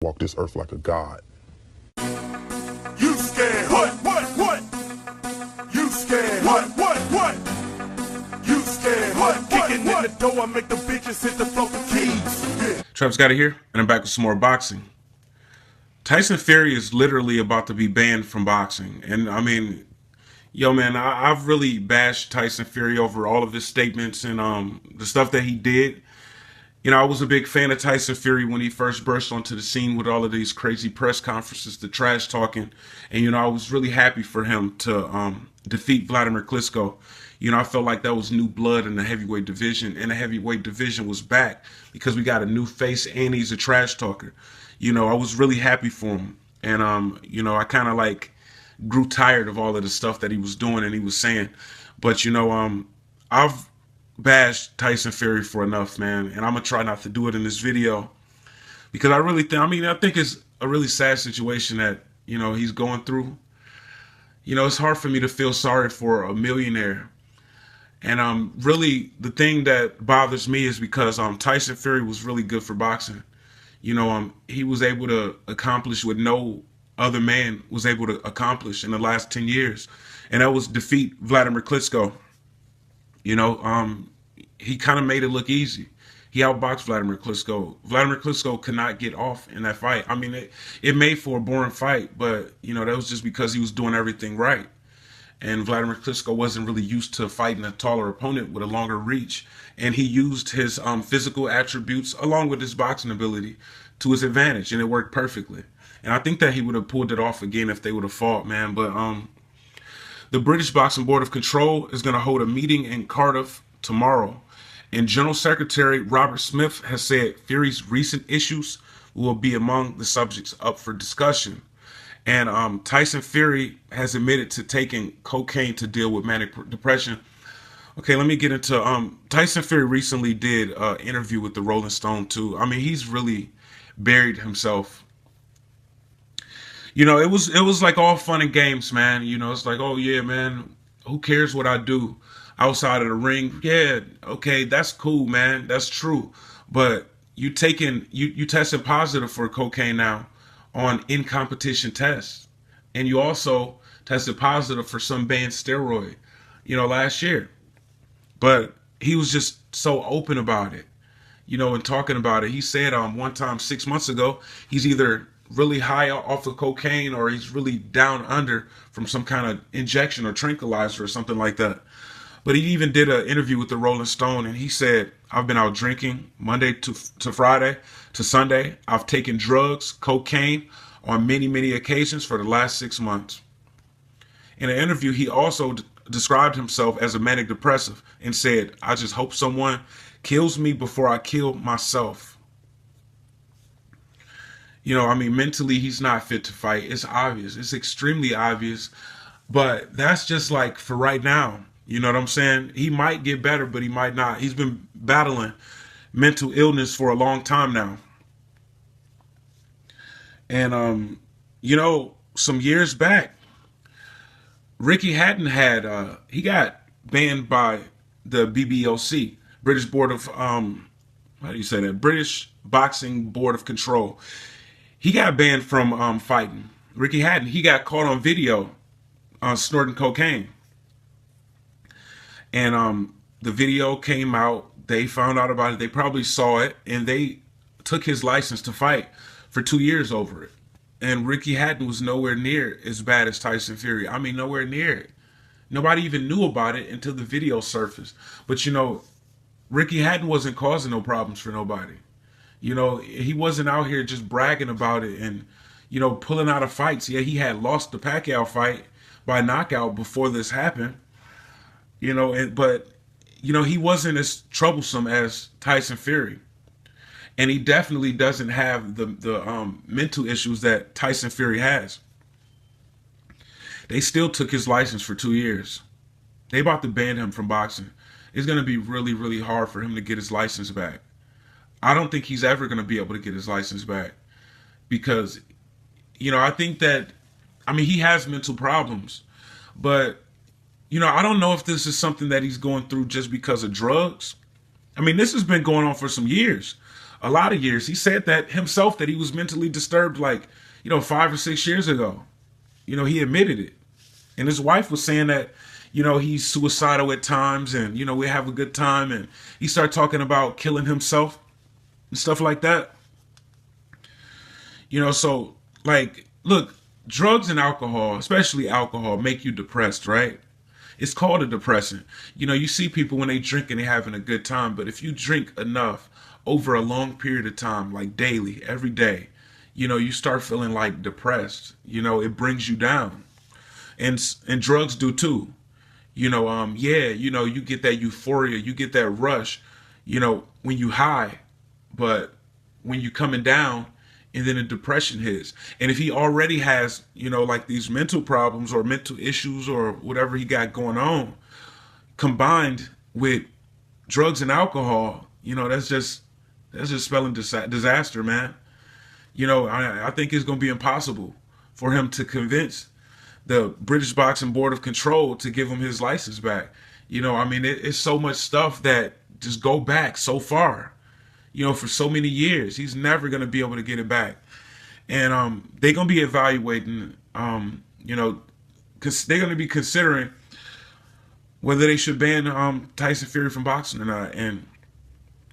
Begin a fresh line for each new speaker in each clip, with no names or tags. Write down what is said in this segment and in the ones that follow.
walk this earth like a god.
You scared? What? You scared? What? You scared? What? Kicking in the door, I make the bitches hit the floor for keys. Yeah.
Travis Scotty here, and I'm back with some more boxing. Tyson Fury is literally about to be banned from boxing. And I mean, yo man, I've really bashed Tyson Fury over all of his statements and the stuff that he did. You know, I was a big fan of Tyson Fury when he first burst onto the scene with all of these crazy press conferences, the trash talking. And, you know, I was really happy for him to defeat Vladimir Klitschko. You know, I felt like that was new blood in the heavyweight division, and the heavyweight division was back because we got a new face and he's a trash talker. You know, I was really happy for him. And, you know, I kind of like grew tired of all of the stuff that he was doing and he was saying. But, you know, I've bashed Tyson Fury for enough, man, and I'm gonna try not to do it in this video because I really think, I think it's a really sad situation that, you know, he's going through. You know, it's hard for me to feel sorry for a millionaire. And really the thing that bothers me is because Tyson Fury was really good for boxing. You know, he was able to accomplish what no other man was able to accomplish in the last 10 years, and that was defeat Vladimir Klitschko. You know, he kind of made it look easy. He outboxed Vladimir Klitschko. Vladimir Klitschko could not get off in that fight. I mean, it made for a boring fight, but, you know, that was just because he was doing everything right. And Vladimir Klitschko wasn't really used to fighting a taller opponent with a longer reach. And he used his physical attributes along with his boxing ability to his advantage, and it worked perfectly. And I think that he would have pulled it off again if they would have fought, man. But the British Boxing Board of Control is going to hold a meeting in Cardiff tomorrow. And General Secretary Robert Smith has said Fury's recent issues will be among the subjects up for discussion. And Tyson Fury has admitted to taking cocaine to deal with manic depression. Okay, let me get into Tyson Fury recently did an interview with the Rolling Stone too. I mean, he's really buried himself. You know, it was like all fun and games, man. You know, it's like, oh yeah, man, who cares what I do outside of the ring? Yeah, okay, that's cool, man. That's true. But you tested positive for cocaine now on in-competition tests. And you also tested positive for some banned steroid, you know, last year. But he was just so open about it, you know, and talking about it. He said one time 6 months ago, he's either really high off of cocaine or he's really down under from some kind of injection or tranquilizer or something like that. But he even did an interview with the Rolling Stone, and he said, I've been out drinking Monday to Friday to Sunday. I've taken drugs, cocaine on many occasions for the last 6 months. In an interview, he also described himself as a manic depressive and said, I just hope someone kills me before I kill myself. You know, I mean, mentally, he's not fit to fight. It's obvious. It's extremely obvious. But that's just like for right now. You know what I'm saying? He might get better, but he might not. He's been battling mental illness for a long time now. And, you know, some years back, Ricky Hatton had, he got banned by the BBOC, British Board of, how do you say that? British Boxing Board of Control. He got banned from fighting. Ricky Hatton, he got caught on video snorting cocaine. And the video came out. They found out about it. They probably saw it. And they took his license to fight for 2 years over it. And Ricky Hatton was nowhere near as bad as Tyson Fury. I mean, nowhere near it. Nobody even knew about it until the video surfaced. But, you know, Ricky Hatton wasn't causing no problems for nobody. You know, he wasn't out here just bragging about it and, you know, pulling out of fights. Yeah, he had lost the Pacquiao fight by knockout before this happened. You know, but, you know, he wasn't as troublesome as Tyson Fury. And he definitely doesn't have the mental issues that Tyson Fury has. They still took his license for 2 years. They about to ban him from boxing. It's going to be really hard for him to get his license back. I don't think he's ever going to be able to get his license back because, you know, I think that, I mean, he has mental problems, but, you know, I don't know if this is something that he's going through just because of drugs. I mean, this has been going on for some years. a lot of years. He said that himself, that he was mentally disturbed like, 5 or 6 years ago. He admitted it. And his wife was saying that, he's suicidal at times and, we have a good time. And he started talking about killing himself and stuff like that. So like, look, drugs and alcohol, especially alcohol, make you depressed, right? It's called a depressant. You see people when they drink and they're having a good time, but if you drink enough over a long period of time, like daily, every day, you start feeling like depressed. It brings you down. And drugs do too. You get that euphoria, you get that rush, when you high, but when you coming down, and then a depression hits. And if he already has, like these mental problems or mental issues or whatever he got going on, combined with drugs and alcohol, that's just spelling disaster, man. I think it's going to be impossible for him to convince the British Boxing Board of Control to give him his license back. It's so much stuff that just go back so far. For so many years, he's never going to be able to get it back. And they're going to be evaluating, because they're going to be considering whether they should ban Tyson Fury from boxing or not. And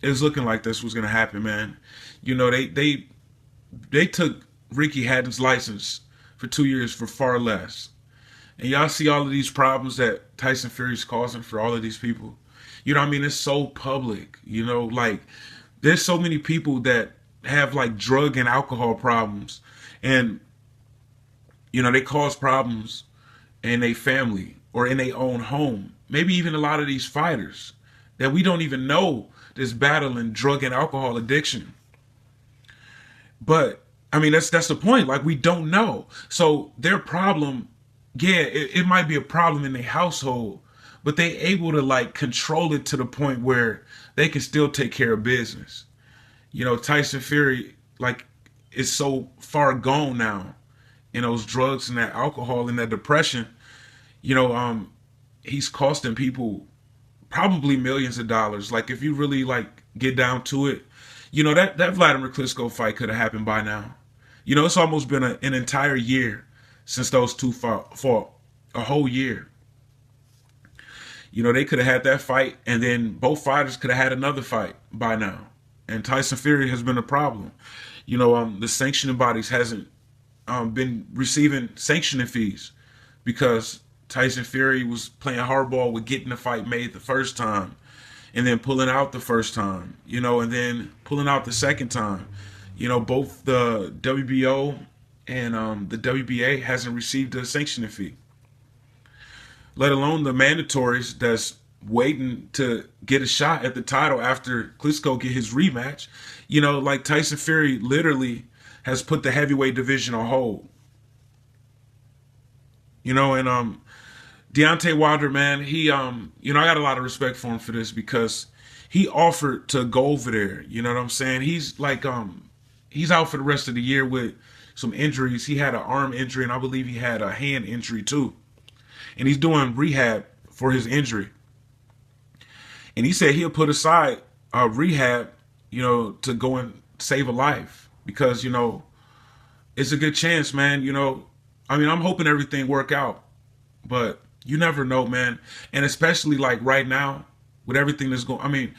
it's looking like this was going to happen, man. They took Ricky Hatton's license for 2 years for far less. And y'all see all of these problems that Tyson Fury's causing for all of these people. It's so public, like, there's so many people that have like drug and alcohol problems, and they cause problems in their family or in their own home. Maybe even a lot of these fighters that we don't even know this battling drug and alcohol addiction. But that's the point. Like, we don't know. So their problem, it might be a problem in their household, but they able to like control it to the point where they can still take care of business. Tyson Fury, like, is so far gone now in those drugs and that alcohol and that depression. He's costing people probably millions of dollars. Like, if you really like get down to it, that Vladimir Klitschko fight could have happened by now. It's almost been an entire year since those two fought, a whole year. They could have had that fight, and then both fighters could have had another fight by now. And Tyson Fury has been a problem. The sanctioning bodies hasn't been receiving sanctioning fees because Tyson Fury was playing hardball with getting the fight made the first time and then pulling out the first time, and then pulling out the second time. Both the WBO and the WBA hasn't received a sanctioning fee, let alone the mandatories that's waiting to get a shot at the title after Klitschko get his rematch. Like, Tyson Fury literally has put the heavyweight division on hold. And Deontay Wilder, man, he I got a lot of respect for him for this because he offered to go over there. You know what I'm saying? He's like he's out for the rest of the year with some injuries. He had an arm injury, and I believe he had a hand injury too. And he's doing rehab for his injury. And he said he'll put aside rehab, to go and save a life because, it's a good chance, man. I'm hoping everything work out, but you never know, man. And especially like right now with everything that's going,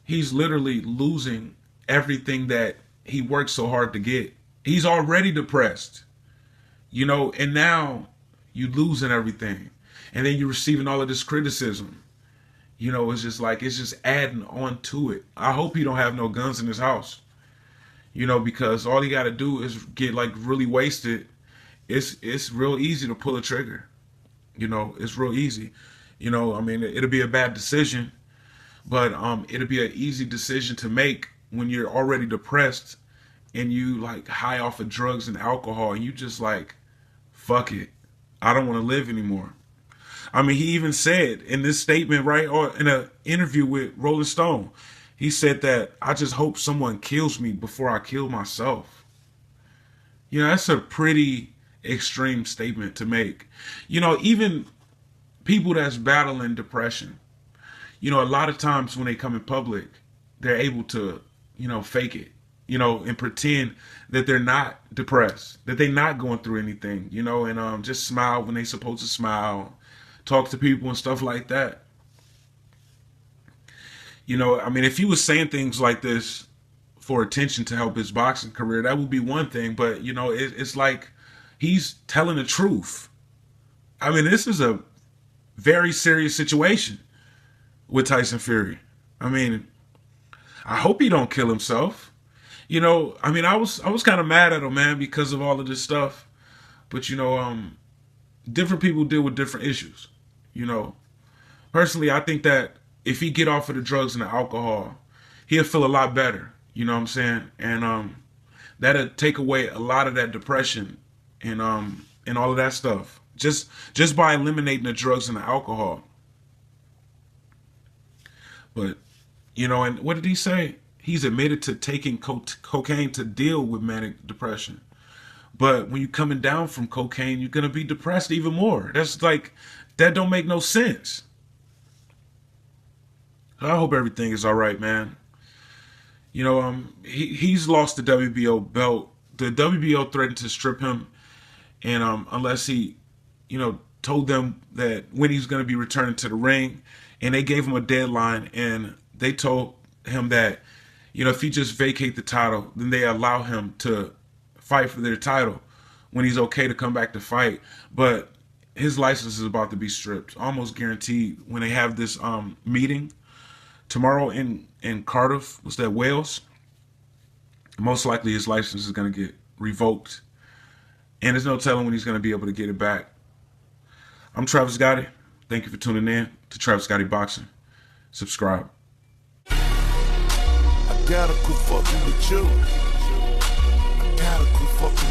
he's literally losing everything that he worked so hard to get. He's already depressed, and now you losing everything. And then you're receiving all of this criticism. It's just adding on to it. I hope he don't have no guns in his house. Because all he got to do is get like really wasted. It's real easy to pull a trigger. It's real easy. It'll be a bad decision, but it'll be an easy decision to make when you're already depressed and you like high off of drugs and alcohol and you just like, fuck it. I don't want to live anymore. He even said in this statement, right, or in an interview with Rolling Stone, he said that I just hope someone kills me before I kill myself. That's a pretty extreme statement to make. Even people that's battling depression, a lot of times when they come in public, they're able to, fake it. and pretend that they're not depressed, that they're not going through anything, and just smile when they're supposed to smile, talk to people and stuff like that. I mean, if he was saying things like this for attention to help his boxing career, that would be one thing. But, it's like he's telling the truth. I mean, this is a very serious situation with Tyson Fury. I mean, I hope he don't kill himself. I mean, I was kind of mad at him, man, because of all of this stuff. But, different people deal with different issues. Personally, I think that if he get off of the drugs and the alcohol, he'll feel a lot better. You know what I'm saying? And that'll take away a lot of that depression and all of that stuff. Just by eliminating the drugs and the alcohol. But, and what did he say? He's admitted to taking cocaine to deal with manic depression. But when you're coming down from cocaine, you're going to be depressed even more. That don't make no sense. I hope everything is all right, man. He's lost the WBO belt. The WBO threatened to strip him, and unless he, told them that when he's going to be returning to the ring, and they gave him a deadline, and they told him that, if he just vacate the title, then they allow him to fight for their title when he's okay to come back to fight. But his license is about to be stripped, almost guaranteed, when they have this meeting tomorrow in Cardiff. Was that Wales? Most likely his license is going to get revoked, and there's no telling when he's going to be able to get it back. I'm Travis Gotti. Thank you for tuning in to Travis Gotti Boxing. Subscribe.
I gotta quit fucking with you. I gotta quit fucking with you.